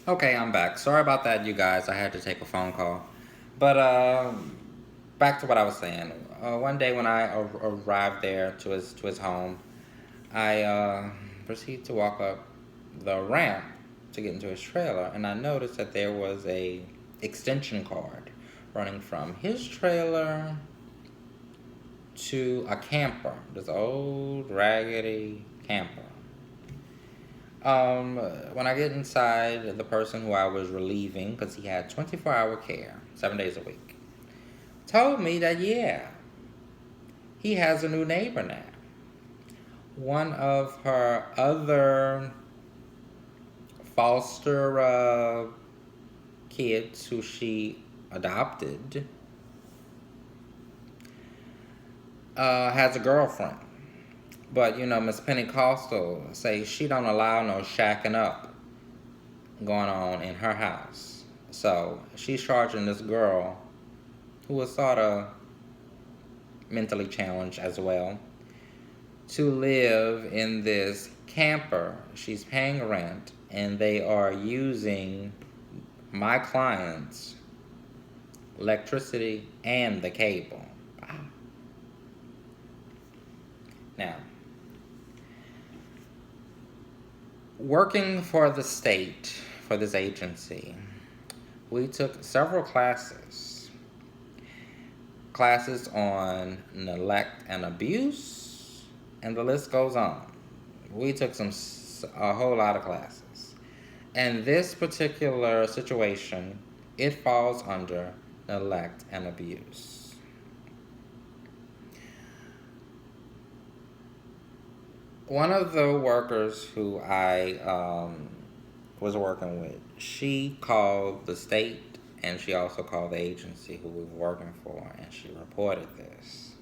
Okay, I'm back. Sorry about that, you guys. I had to take a phone call. But back to what I was saying. One day when I arrived there to his home, I proceeded to walk up the ramp to get into his trailer, and I noticed that there was a extension cord running from his trailer to a camper, this old raggedy camper. When I get inside, the person who I was relieving, because he had 24-hour care, 7 days a week, told me that, yeah, he has a new neighbor now. One of her other foster kids who she adopted has a girlfriend. But, Miss Pentecostal say she don't allow no shacking up going on in her house. So she's charging this girl who was sort of mentally challenged as well to live in this camper. She's paying rent, and they are using my client's electricity and the cable. Wow. Now, working for the state, for this agency, we took several classes on neglect and abuse, and the list goes on. We took a whole lot of classes, and this particular situation, it falls under neglect and abuse. One of the workers who I was working with, she called the state, and she also called the agency who we were working for, and she reported this.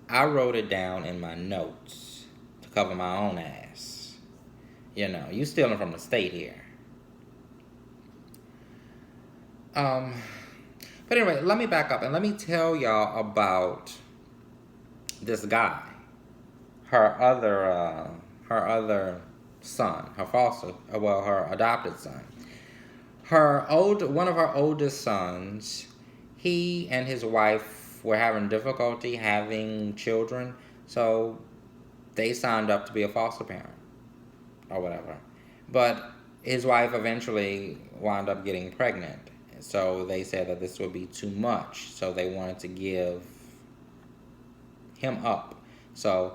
I wrote it down in my notes to cover my own ass. You stealing from the state here. Um, but anyway, let me back up and let me tell y'all about this guy. Her other son, her adopted son. One of her oldest sons, he and his wife were having difficulty having children, so they signed up to be a foster parent or whatever. But his wife eventually wound up getting pregnant, so they said that this would be too much, so they wanted to give him up. So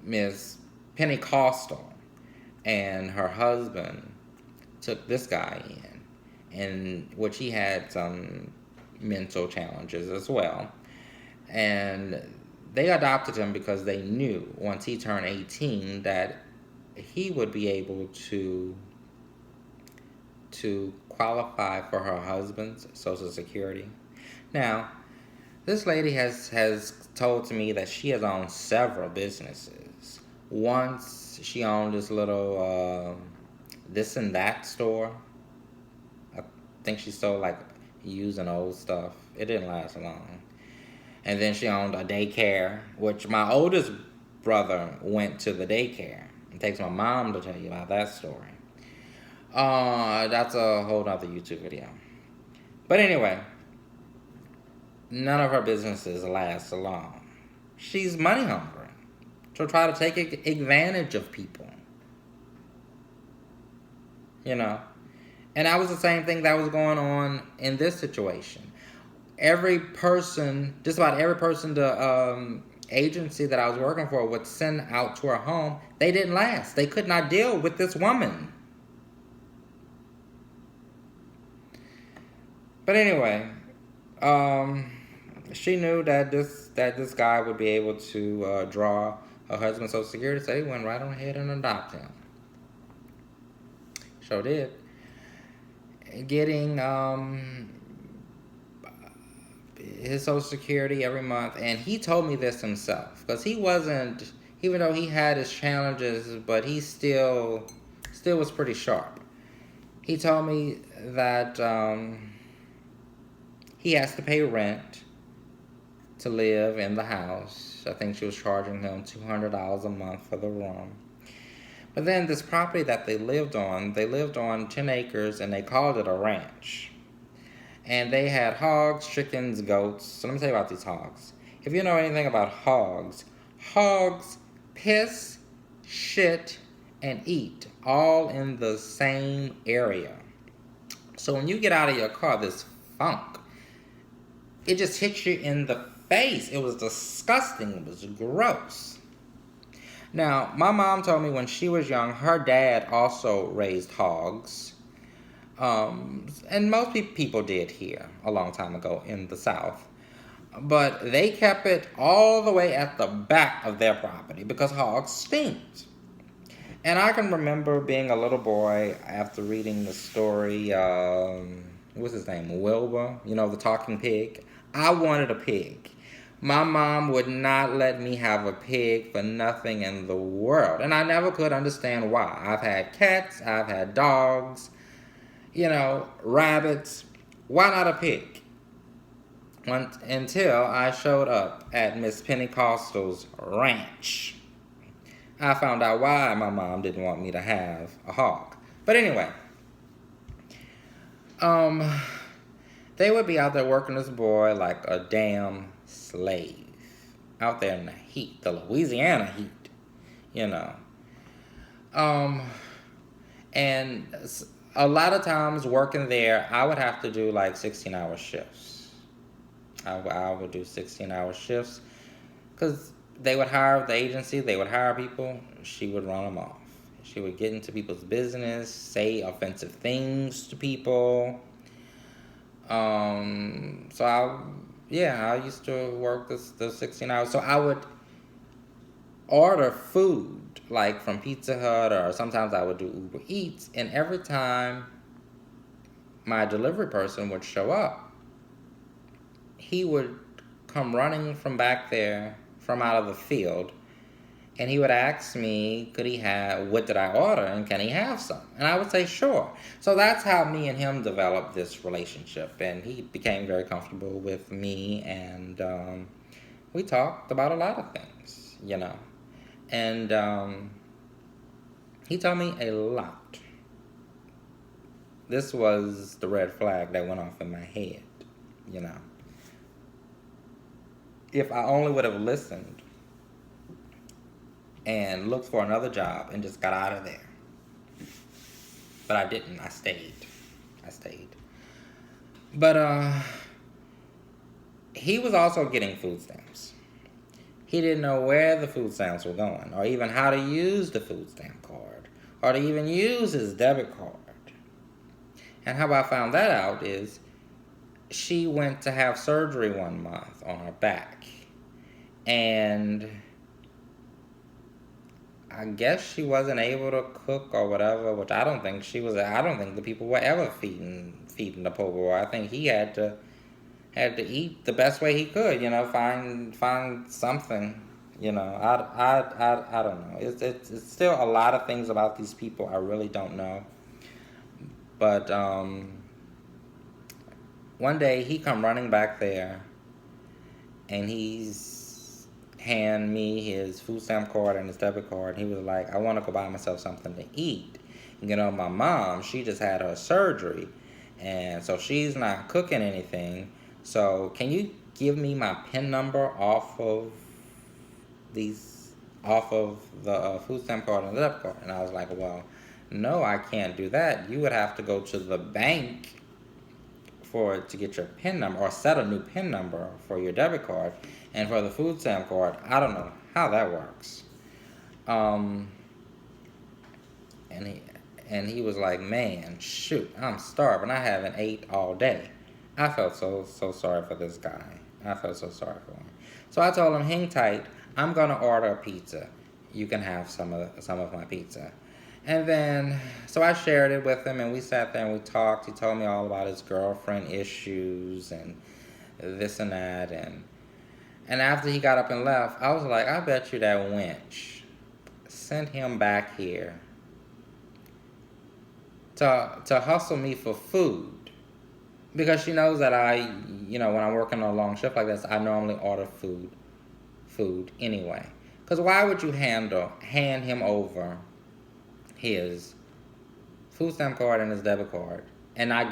Miss Pentecostal and her husband took this guy in, in which he had some mental challenges as well. And they adopted him because they knew once he turned 18 that he would be able to qualify for her husband's Social Security. Now, this lady has told to me that she has owned several businesses. Once she owned this little this and that store. I think she sold like used and old stuff. It didn't last long. And then she owned a daycare, which my oldest brother went to the daycare. It takes my mom to tell you about that story. That's a whole other YouTube video. But anyway, none of her businesses last long. She's money hungry. She'll try to take advantage of people. You know? And that was the same thing that was going on in this situation. Just about every person, the agency that I was working for would send out to her home. They didn't last. They could not deal with this woman. But anyway, she knew that this guy would be able to draw her husband's Social Security, so he went right on ahead and adopted him. Sure did. Getting his Social Security every month, and he told me this himself because he wasn't, even though he had his challenges, but he still was pretty sharp. He told me that he has to pay rent to live in the house. I think she was charging him $200 a month for the room. But then this property that they lived on 10 acres and they called it a ranch. And they had hogs, chickens, goats. So let me tell you about these hogs. If you know anything about hogs, hogs piss, shit, and eat all in the same area. So when you get out of your car, this funk, it just hits you in the face. It was disgusting. It was gross. Now, my mom told me when she was young, her dad also raised hogs. And most people did here a long time ago in the South. But they kept it all the way at the back of their property because hogs stinked. And I can remember being a little boy after reading the story, what's his name, Wilbur, the talking pig. I wanted a pig. My mom would not let me have a pig for nothing in the world. And I never could understand why. I've had cats, I've had dogs, rabbits. Why not a pig? Until I showed up at Miss Pentecostal's ranch. I found out why my mom didn't want me to have a hog. But anyway, they would be out there working this boy like a damn slave. Out there in the heat, the Louisiana heat, And a lot of times working there, I would have to do like 16-hour shifts. I would do 16-hour shifts because they would hire the agency, they would hire people, she would run them off. She would get into people's business, say offensive things to people. So I used to work the 16 hours. So I would order food, like from Pizza Hut, or sometimes I would do Uber Eats, and every time my delivery person would show up, he would come running from back there, from out of the field, and he would ask me, what did I order, and can he have some? And I would say, sure. So that's how me and him developed this relationship, and he became very comfortable with me, and we talked about a lot of things, And he told me a lot. This was the red flag that went off in my head, If I only would have listened and looked for another job and just got out of there. But I didn't. I stayed. But he was also getting food stamps. He didn't know where the food stamps were going, or even how to use the food stamp card, or to even use his debit card. And how I found that out is she went to have surgery one month on her back. And I guess she wasn't able to cook or whatever, which I don't think she was. I don't think the people were ever feeding the poor boy. I think he had to eat the best way he could, find something, I don't know. It's still a lot of things about these people I really don't know. But one day he come running back there, and he's hand me his food stamp card and his debit card. He was like, I want to go buy myself something to eat. My mom, she just had her surgery, and so she's not cooking anything. So can you give me my PIN number off of the food stamp card and the debit card? And I was like, well, no, I can't do that. You would have to go to the bank to get your PIN number, or set a new PIN number for your debit card. And for the food stamp card, I don't know how that works. And he was like, man, shoot, I'm starving. I haven't ate all day. I felt so sorry for this guy. I felt so sorry for him. So I told him, hang tight. I'm gonna order a pizza. You can have some of my pizza. And then, so I shared it with him, and we sat there and we talked. He told me all about his girlfriend issues and this and that. And after he got up and left, I was like, I bet you that wench sent him back here to hustle me for food. Because she knows that when I'm working on a long shift like this, I normally order food anyway. Because why would you hand him over his food stamp card and his debit card and not